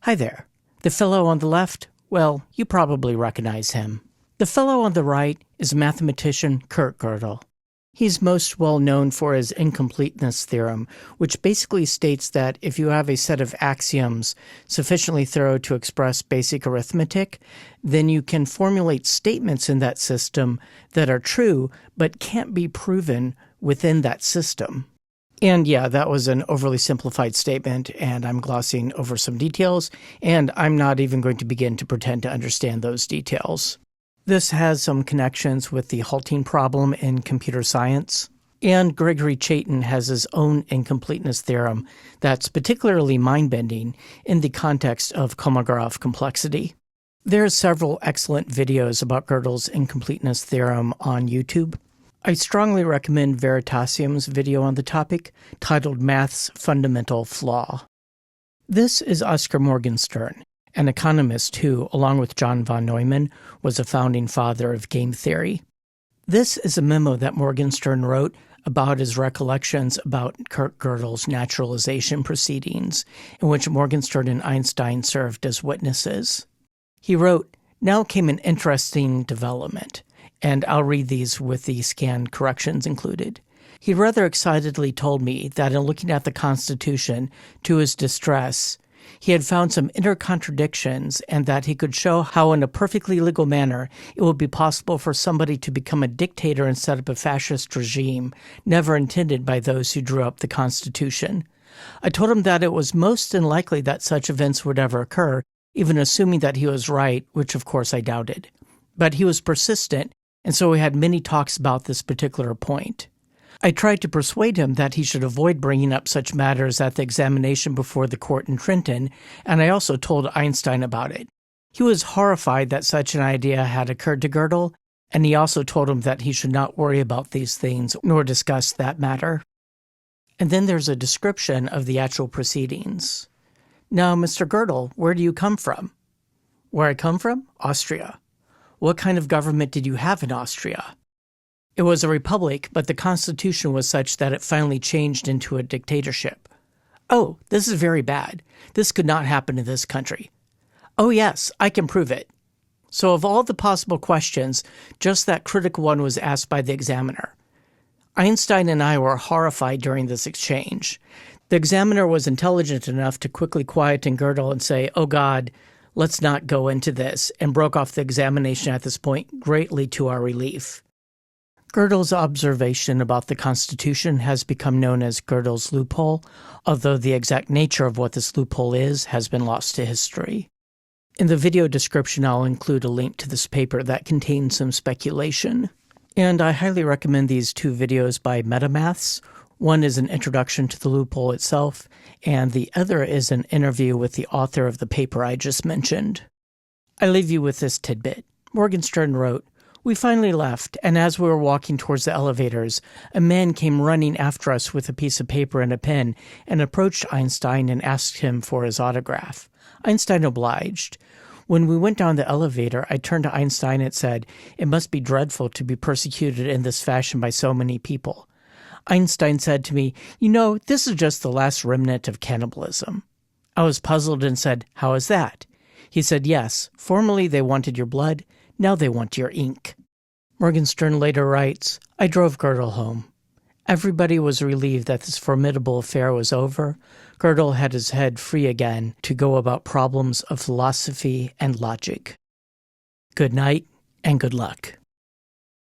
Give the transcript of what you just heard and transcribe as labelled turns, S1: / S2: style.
S1: Hi there. The fellow on the left, well, you probably recognize him. The fellow on the right is mathematician Kurt Gödel. He's most well known for his Incompleteness theorem, which basically states that if you have a set of axioms sufficiently thorough to express basic arithmetic, then you can formulate statements in that system that are true but can't be proven within that system. And yeah, that was an overly simplified statement, and I'm glossing over some details, and I'm not even going to begin to pretend to understand those details. This has some connections with the halting problem in computer science, and Gregory Chaitin has his own incompleteness theorem that's particularly mind-bending in the context of Kolmogorov complexity. There are several excellent videos about Gödel's incompleteness theorem on YouTube. I strongly recommend Veritasium's video on the topic, titled Math's Fundamental Flaw. This is Oscar Morgenstern, an economist who, along with John von Neumann, was a founding father of game theory. This is a memo that Morgenstern wrote about his recollections about Kurt Gödel's naturalization proceedings, in which Morgenstern and Einstein served as witnesses. He wrote, "Now came an interesting development," and I'll read these with the scanned corrections included. He rather excitedly told me that in looking at the Constitution, to his distress, he had found some inner contradictions and that he could show how in a perfectly legal manner it would be possible for somebody to become a dictator and set up a fascist regime, never intended by those who drew up the Constitution. I told him that it was most unlikely that such events would ever occur, even assuming that he was right, which of course I doubted. But he was persistent, and so we had many talks about this particular point. I tried to persuade him that he should avoid bringing up such matters at the examination before the court in Trenton, and I also told Einstein about it. He was horrified that such an idea had occurred to Gödel, and he also told him that he should not worry about these things nor discuss that matter. And then there's a description of the actual proceedings. "Now, Mr. Gödel, where do you come from?" "Where I come from? Austria." "What kind of government did you have in Austria?" "It was a republic, but the constitution was such that it finally changed into a dictatorship." "Oh, this is very bad. This could not happen in this country." "Oh yes, I can prove it." So of all the possible questions, just that critical one was asked by the examiner. Einstein and I were horrified during this exchange. The examiner was intelligent enough to quickly quieten Gödel and say, "Oh God, let's not go into this," and broke off the examination at this point, greatly to our relief. Gödel's observation about the Constitution has become known as Gödel's loophole, although the exact nature of what this loophole is has been lost to history. In the video description, I'll include a link to this paper that contains some speculation. And I highly recommend these two videos by MetaMaths. One is an introduction to the loophole itself, and the other is an interview with the author of the paper I just mentioned. I leave you with this tidbit. Morgenstern wrote, "We finally left, and as we were walking towards the elevators, a man came running after us with a piece of paper and a pen and approached Einstein and asked him for his autograph. Einstein obliged. When we went down the elevator, I turned to Einstein and said, 'It must be dreadful to be persecuted in this fashion by so many people.' Einstein said to me, 'You know, this is just the last remnant of cannibalism.' I was puzzled and said, 'How is that?' He said, 'Yes, formerly they wanted your blood, now they want your ink.'" Morgenstern later writes, "I drove Gödel home. Everybody was relieved that this formidable affair was over. Gödel had his head free again to go about problems of philosophy and logic. Good night and good luck."